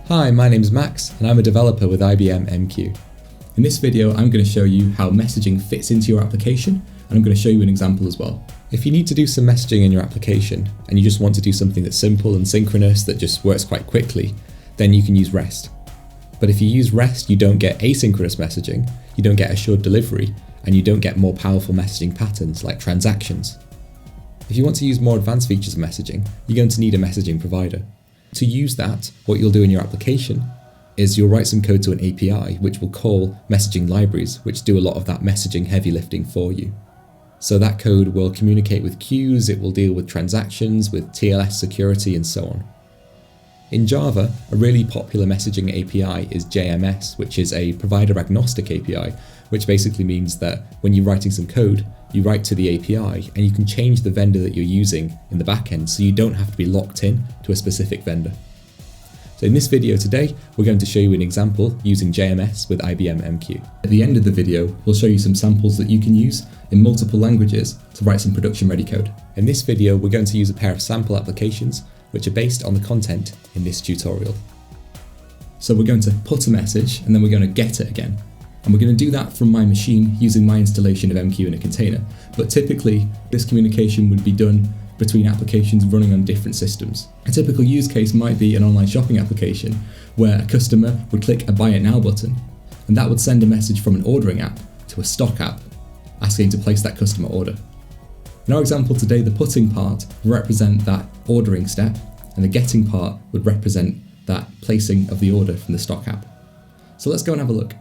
Hi, my name's Max and I'm a developer with IBM MQ. In this video, I'm going to show you how messaging fits into your application, and I'm going to show you an example as well. If you need to do some messaging in your application and you just want to do something that's simple and synchronous that just works quite quickly, then you can use REST. But if you use REST, you don't get asynchronous messaging, you don't get assured delivery, and you don't get more powerful messaging patterns like transactions. If you want to use more advanced features of messaging, you're going to need a messaging provider. To use that, what you'll do in your application is you'll write some code to an API which will call messaging libraries, which do a lot of that messaging heavy lifting for you. So that code will communicate with queues, it will deal with transactions, with TLS security, and so on. In Java, a really popular messaging API is JMS, which is a provider agnostic API, which basically means that when you're writing some code, you write to the API and you can change the vendor that you're using in the backend, so you don't have to be locked in to a specific vendor. So in this video today, we're going to show you an example using JMS with IBM MQ. At the end of the video, we'll show you some samples that you can use in multiple languages to write some production-ready code. In this video, we're going to use a pair of sample applications which are based on the content in this tutorial. So we're going to put a message and then we're going to get it again. And we're going to do that from my machine using my installation of MQ in a container. But typically, this communication would be done between applications running on different systems. A typical use case might be an online shopping application where a customer would click a buy it now button, and that would send a message from an ordering app to a stock app asking to place that customer order. In our example today, the putting part will represent that ordering step, and the getting part would represent that placing of the order from the stock app. So let's go and have a look.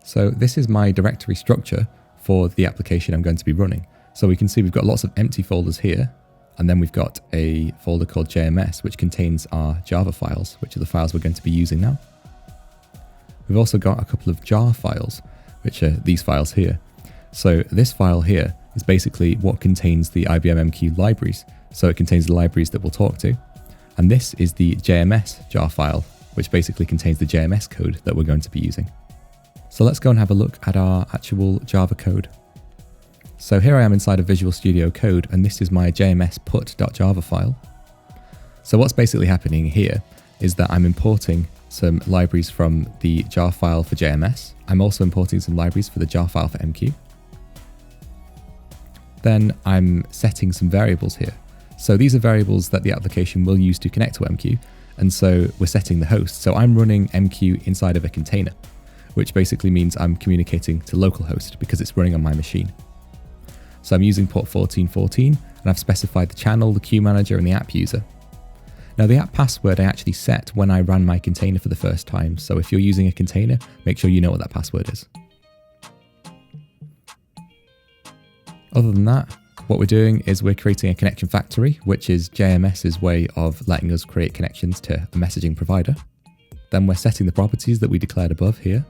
So this is my directory structure for the application I'm going to be running. So we can see we've got lots of empty folders here, and then we've got a folder called JMS, which contains our Java files, which are the files we're going to be using now. We've also got a couple of jar files, which are these files here. So this file here is basically what contains the IBM MQ libraries. So it contains the libraries that we'll talk to. And this is the JMS jar file, which basically contains the JMS code that we're going to be using. So let's go and have a look at our actual Java code. So here I am inside of Visual Studio Code, and this is my JMS put.java file. So what's basically happening here is that I'm importing some libraries from the jar file for JMS. I'm also importing some libraries for the jar file for MQ. Then I'm setting some variables here. So these are variables that the application will use to connect to MQ, and so we're setting the host. So I'm running MQ inside of a container, which basically means I'm communicating to localhost because it's running on my machine. So I'm using port 1414, and I've specified the channel, the queue manager, and the app user. Now the app password I actually set when I ran my container for the first time, so if you're using a container, make sure you know what that password is. Other than that, what we're doing is we're creating a connection factory, which is JMS's way of letting us create connections to a messaging provider. Then we're setting the properties that we declared above here.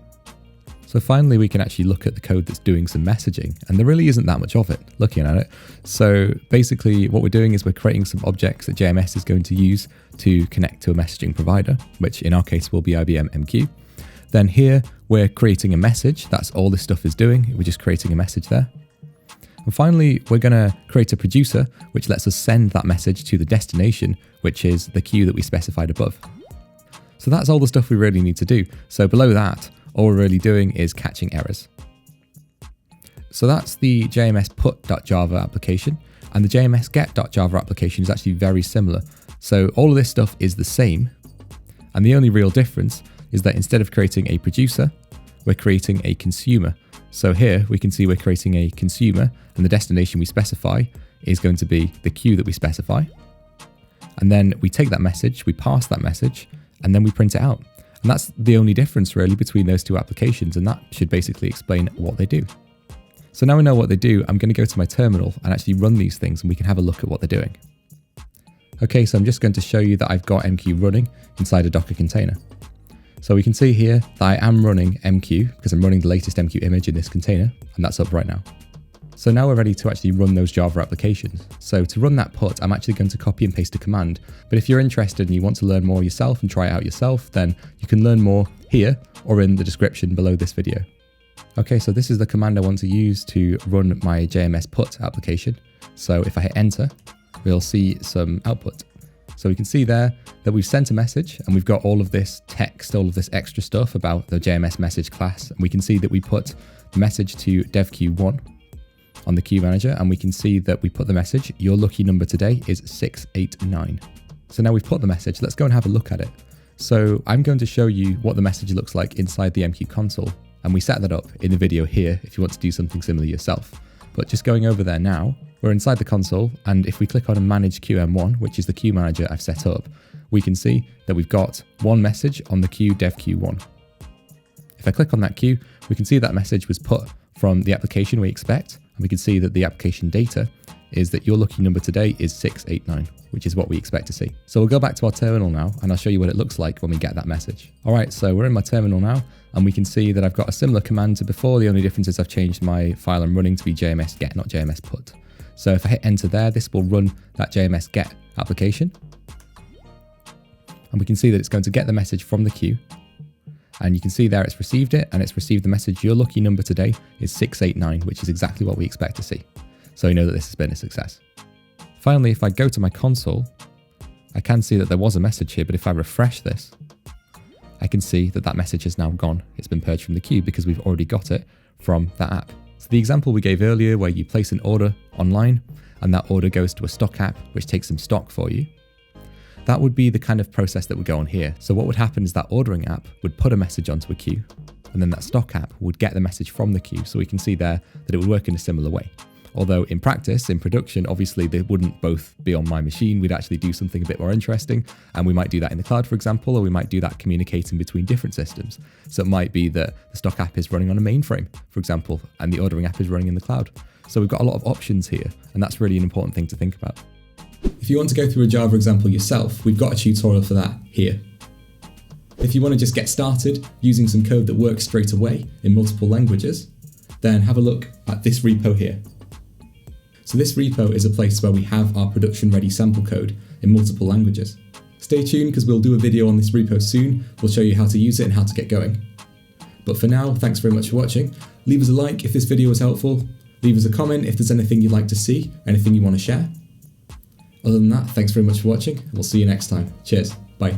So finally, we can actually look at the code that's doing some messaging, and there really isn't that much of it looking at it. So basically what we're doing is we're creating some objects that JMS is going to use to connect to a messaging provider, which in our case will be IBM MQ. Then here we're creating a message. That's all this stuff is doing. We're just creating a message there. And finally, we're going to create a producer, which lets us send that message to the destination, which is the queue that we specified above. So that's all the stuff we really need to do. So below that, all we're really doing is catching errors. So that's the JMS put.java application, and the JMS get.java application is actually very similar. So all of this stuff is the same, and the only real difference is that instead of creating a producer, we're creating a consumer. So here we can see we're creating a consumer, and the destination we specify is going to be the queue that we specify. And then we take that message, we pass that message, and then we print it out. And that's the only difference really between those two applications, and that should basically explain what they do. So now we know what they do, I'm going to go to my terminal and actually run these things, and we can have a look at what they're doing. Okay, so I'm just going to show you that I've got MQ running inside a Docker container. So we can see here that I am running MQ because I'm running the latest MQ image in this container, and that's up right now. So now we're ready to actually run those Java applications. So to run that put, I'm actually going to copy and paste a command. But if you're interested and you want to learn more yourself and try it out yourself, then you can learn more here or in the description below this video. Okay, so this is the command I want to use to run my JMS put application. So if I hit enter, we'll see some output. So we can see there that we've sent a message and we've got all of this text, all of this extra stuff about the JMS message class. And we can see that we put the message to dev queue1 on the queue manager, and we can see that we put the message, your lucky number today is 689. So now we've put the message, let's go and have a look at it. So I'm going to show you what the message looks like inside the MQ console, and we set that up in the video here if you want to do something similar yourself. But just going over there now, we're inside the console, and if we click on manage QM1, which is the queue manager I've set up, we can see that we've got one message on the queue dev queue1. If I click on that queue, we can see that message was put from the application we expect, and we can see that the application data is that your lucky number today is 689, which is what we expect to see. So we'll go back to our terminal now, and I'll show you what it looks like when we get that message. All right, so we're in my terminal now, and we can see that I've got a similar command to before. The only difference is I've changed my file I'm running to be JMS get, not JMS put. So if I hit enter there, this will run that JMS get application. And we can see that it's going to get the message from the queue. And you can see there it's received it, and it's received the message, your lucky number today is 689, which is exactly what we expect to see. So you know that this has been a success. Finally, if I go to my console, I can see that there was a message here, but if I refresh this, I can see that that message has now gone. It's been purged from the queue because we've already got it from that app. So the example we gave earlier where you place an order online and that order goes to a stock app, which takes some stock for you, that would be the kind of process that would go on here. So what would happen is that ordering app would put a message onto a queue, and then that stock app would get the message from the queue. So we can see there that it would work in a similar way. Although in practice, in production, obviously they wouldn't both be on my machine. We'd actually do something a bit more interesting. And we might do that in the cloud, for example, or we might do that communicating between different systems. So it might be that the stock app is running on a mainframe, for example, and the ordering app is running in the cloud. So we've got a lot of options here, and that's really an important thing to think about. If you want to go through a Java example yourself, we've got a tutorial for that here. If you want to just get started using some code that works straight away in multiple languages, then have a look at this repo here. So this repo is a place where we have our production-ready sample code in multiple languages. Stay tuned because we'll do a video on this repo soon. We'll show you how to use it and how to get going. But for now, thanks very much for watching. Leave us a like if this video was helpful. Leave us a comment if there's anything you'd like to see, anything you want to share. Other than that, thanks very much for watching, and we'll see you next time. Cheers. Bye.